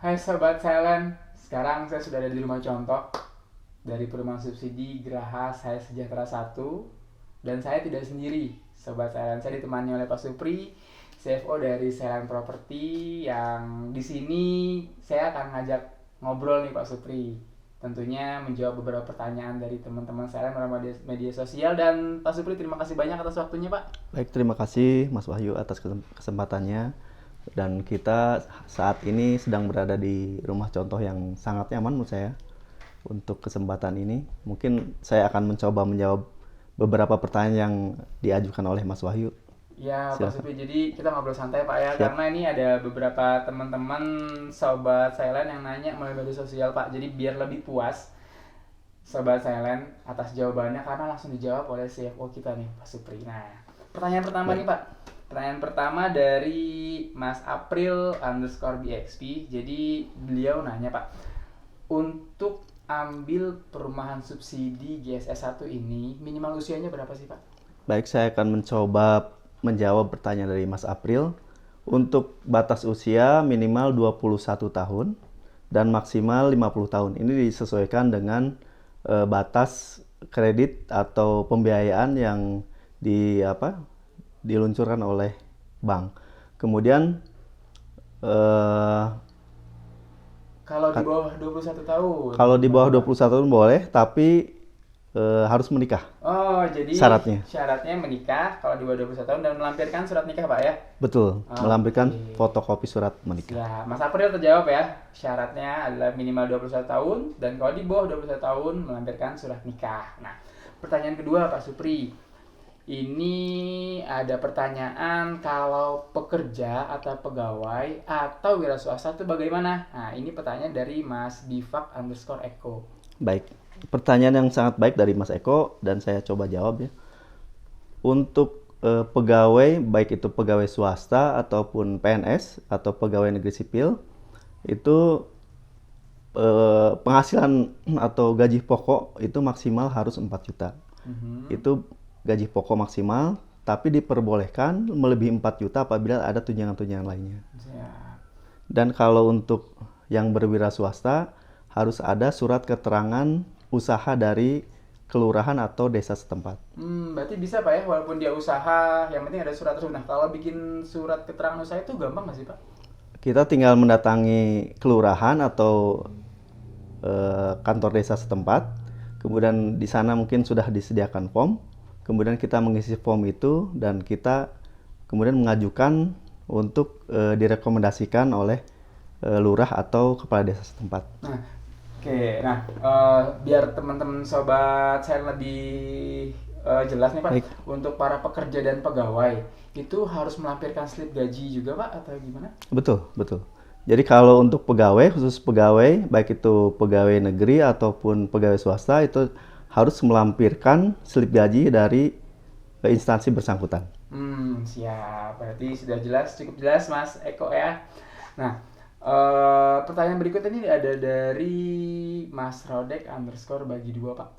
Hai Sobat Silent, sekarang saya sudah ada di rumah contoh dari Perumahan Subsidi Geraha Saya Sejahtera 1 dan saya tidak sendiri, Sobat Silent. Saya ditemani oleh Pak Supri, CFO dari Silent Property yang di sini saya akan ngajak ngobrol nih Pak Supri. Tentunya menjawab beberapa pertanyaan dari teman-teman Silent melalui media sosial dan Pak Supri terima kasih banyak atas waktunya Pak. Baik, terima kasih Mas Wahyu atas kesempatannya. Dan kita saat ini sedang berada di rumah contoh yang sangat nyaman menurut saya. Untuk kesempatan ini, mungkin saya akan mencoba menjawab beberapa pertanyaan yang diajukan oleh Mas Wahyu. Ya Pak Silakan. Supri, jadi kita ngobrol santai Pak ya, Siap. karena ini ada beberapa teman-teman Sobat Silent yang nanya melalui media sosial Pak. Jadi biar lebih puas Sobat Silent atas jawabannya karena langsung dijawab oleh CFO kita nih Pak Supri. Nah, pertanyaan pertama nih Baik. Pak. Pertanyaan pertama dari Mas April underscore BXP. Jadi beliau nanya Pak, untuk ambil perumahan subsidi GSS 1 ini minimal usianya berapa sih Pak? Baik, saya akan mencoba menjawab pertanyaan dari Mas April. Untuk batas usia minimal 21 tahun dan maksimal 50 tahun. Ini disesuaikan dengan batas kredit atau pembiayaan yang diluncurkan oleh bank. Kemudian eh, Kalau di bawah 21 tahun kalau di gimana bawah Pak? 21 tahun boleh, tapi harus menikah Oh, jadi syaratnya. syaratnya menikah kalau di bawah 21 tahun dan melampirkan surat nikah, Pak ya? Betul, melampirkan Oke. fotokopi surat menikah. Siap. Mas April terjawab ya. Syaratnya adalah minimal 21 tahun dan kalau di bawah 21 tahun melampirkan surat nikah. Nah, pertanyaan kedua Pak Supri. Ini ada pertanyaan kalau pekerja atau pegawai atau wira swasta itu bagaimana? Nah, ini pertanyaan dari Mas Bivak underscore Eko. Baik, pertanyaan yang sangat baik dari Mas Eko dan saya coba jawab ya. Untuk pegawai, baik itu pegawai swasta ataupun PNS atau pegawai negeri sipil, itu penghasilan atau gaji pokok itu maksimal harus 4 juta. Mhm. Itu gaji pokok maksimal, tapi diperbolehkan melebihi 4 juta apabila ada tunjangan-tunjangan lainnya. Siap. Dan kalau untuk yang berwira swasta, harus ada surat keterangan usaha dari kelurahan atau desa setempat. Berarti bisa Pak ya, walaupun dia usaha, yang penting ada surat tersebut. Nah, kalau bikin surat keterangan usaha itu gampang nggak sih Pak? Kita tinggal mendatangi kelurahan atau kantor desa setempat. Kemudian di sana mungkin sudah disediakan form. Kemudian kita mengisi form itu dan kita kemudian mengajukan untuk direkomendasikan oleh lurah atau kepala desa setempat. Nah, oke. Nah, biar teman-teman sobat saya lebih jelas nih Pak, Baik, untuk para pekerja dan pegawai itu harus melampirkan slip gaji juga Pak atau gimana? betul, betul. Jadi kalau untuk pegawai, khusus pegawai, baik itu pegawai negeri ataupun pegawai swasta, itu harus melampirkan slip gaji dari instansi bersangkutan. Siap. Berarti sudah jelas, cukup jelas Mas Eko ya. Nah, pertanyaan berikut ini ada dari Mas Rodek underscore bagi dua Pak.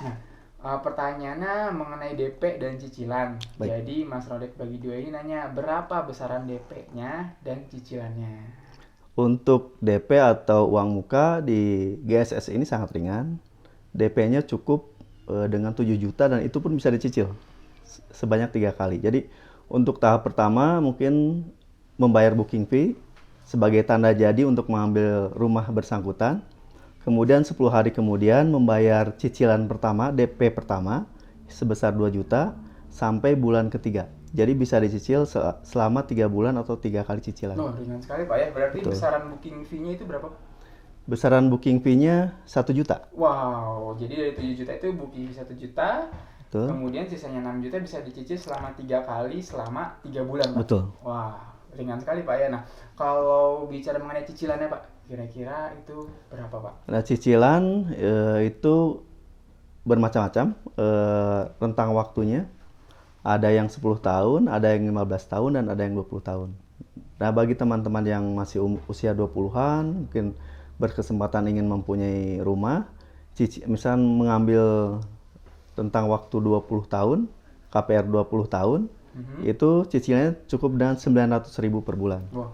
Nah, pertanyaannya mengenai DP dan cicilan. Baik, Jadi Mas Rodek bagi dua ini nanya berapa besaran DP-nya dan cicilannya. untuk DP atau uang muka di GSS ini sangat ringan. DP-nya cukup dengan 7 juta dan itu pun bisa dicicil sebanyak 3 kali. Jadi untuk tahap pertama mungkin membayar booking fee sebagai tanda jadi untuk mengambil rumah bersangkutan. Kemudian 10 hari kemudian membayar cicilan pertama, DP pertama sebesar 2 juta sampai bulan ketiga. Jadi bisa dicicil selama 3 bulan atau 3 kali cicilan. Oh, ringan sekali Pak ya. Berarti Betul. besaran booking fee-nya itu berapa? Besaran booking fee-nya 1 juta. Wow, jadi dari 7 juta itu booking fee 1 juta, Betul. kemudian sisanya 6 juta bisa dicicil selama 3 kali selama 3 bulan Pak. Betul. Wah, ringan sekali Pak ya. Nah, kalau bicara mengenai cicilannya Pak, kira-kira itu berapa Pak? Nah, cicilan itu bermacam-macam rentang waktunya. Ada yang 10 tahun, ada yang 15 tahun, dan ada yang 20 tahun. Nah, bagi teman-teman yang masih usia 20-an, mungkin berkesempatan ingin mempunyai rumah, misal mengambil tentang waktu 20 tahun, KPR 20 tahun, Mhm. itu cicilannya cukup dengan 900.000 per bulan. Wah,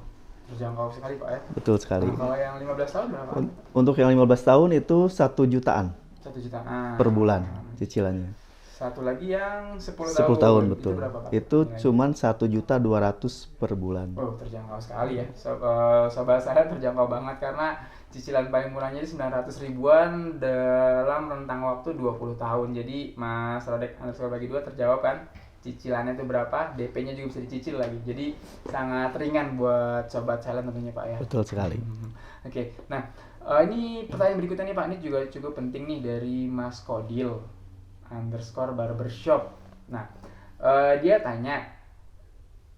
Terjangkau sekali Pak ya. Betul sekali. Nah, kalau yang 15 tahun berapa? Untuk yang 15 tahun itu 1 jutaan 1 jutaan. per bulan cicilannya. Satu lagi yang 10 10 tahun betul. Itu berapa Pak? Itu Nilainya? cuman 1.200.000 per bulan. Oh, terjangkau sekali ya. Sobat saya terjangkau banget karena cicilan paling murahnya itu 900 ribuan dalam rentang waktu 20 tahun. Jadi Mas Rodek underscore bagi 2 terjawab kan? Cicilannya itu berapa? DP-nya juga bisa dicicil lagi. Jadi sangat ringan buat sobat silent tentunya Pak ya. Betul sekali. Oke. Nah, ini pertanyaan berikutnya nih Pak, ini juga cukup penting nih dari Mas Kodil underscore barbershop. Nah, dia tanya,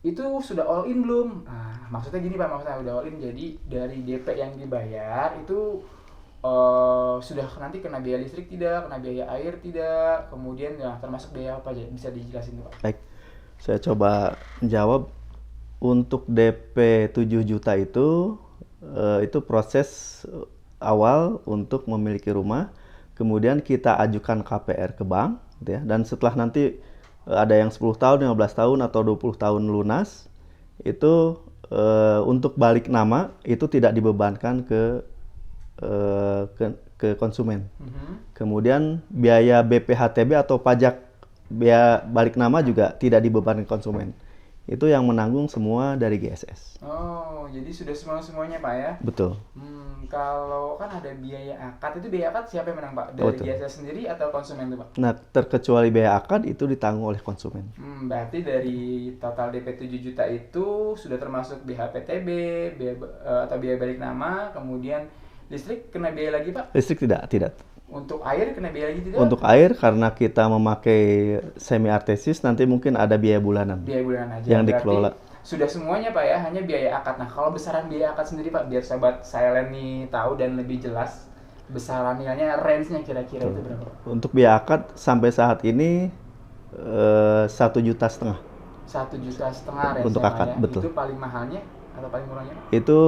itu sudah all in belum? Nah, maksudnya gini Pak, maksudnya udah all in, jadi dari DP yang dibayar itu sudah nanti kena biaya listrik tidak, kena biaya air tidak, kemudian ya termasuk biaya apa aja, bisa dijelasin tuh Pak? Baik, saya coba jawab. Untuk DP 7 juta itu proses awal untuk memiliki rumah, kemudian kita ajukan KPR ke bank, gitu ya. Dan setelah nanti ada yang 10 tahun, 15 tahun, atau 20 tahun lunas, itu untuk balik nama itu tidak dibebankan ke konsumen. Kemudian biaya BPHTB atau pajak biaya balik nama juga tidak dibebankan konsumen. Itu yang menanggung semua dari GSS. Oh, jadi sudah semuanya Pak ya? Betul. Kalau kan ada biaya akad, itu biaya akad siapa yang menang Pak? Dari GSS sendiri atau konsumen tuh Pak? Nah, terkecuali biaya akad itu ditanggung oleh konsumen. Berarti dari total DP 7 juta itu sudah termasuk BHPTB, atau biaya balik nama, kemudian listrik kena biaya lagi Pak? Listrik tidak. Untuk air kena biaya lagi tidak? Untuk air, karena kita memakai semi artesis, nanti mungkin ada biaya bulanan. Biaya bulanan aja. Yang dikelola. Sudah semuanya Pak ya, hanya biaya akad. Nah, kalau besaran biaya akad sendiri Pak, biar sobat silent nih tahu dan lebih jelas besaran nilainya, range-nya kira-kira itu berapa Pak? Untuk biaya akad sampai saat ini 1,5 juta. 1,5 juta range untuk akad, ya. betul. Itu paling mahalnya atau paling murahnya Pak? Itu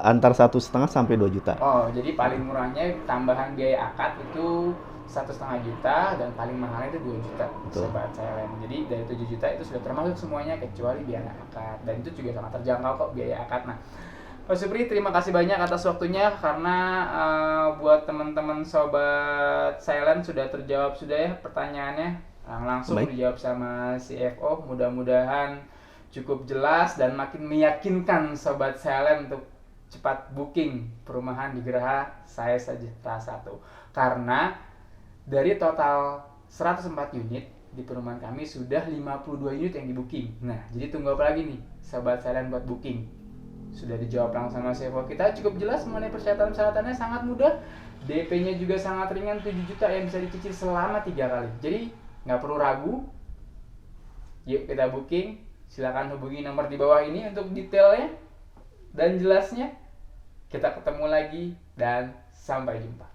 antar 1,5 sampai 2 juta. Oh, jadi paling murahnya tambahan biaya akad itu 1,5 juta dan paling mahalnya itu 2 juta. Betul. Sobat silent. Jadi dari 7 juta itu sudah termasuk semuanya kecuali biaya akad, dan itu juga sangat terjangkau kok biaya akad. Nah, Pak Supri, terima kasih banyak atas waktunya, karena buat teman-teman sobat silent sudah terjawab sudah ya pertanyaannya. Langsung Baik. dijawab sama CFO. Mudah-mudahan cukup jelas dan makin meyakinkan sobat silent untuk cepat booking perumahan di Geraha Saya Sejahtera 1. Karena dari total 104 unit di perumahan kami sudah 52 unit yang di booking. Nah, jadi tunggu apa lagi nih sobat silent buat booking? Sudah dijawab langsung sama CFO kita, cukup jelas mengenai persyaratan-persyaratannya, sangat mudah. DP-nya juga sangat ringan, 7 juta yang bisa dicicil selama 3 kali. Jadi nggak perlu ragu. Yuk kita booking. Silakan hubungi nomor di bawah ini untuk detailnya dan jelasnya. Kita ketemu lagi dan sampai jumpa.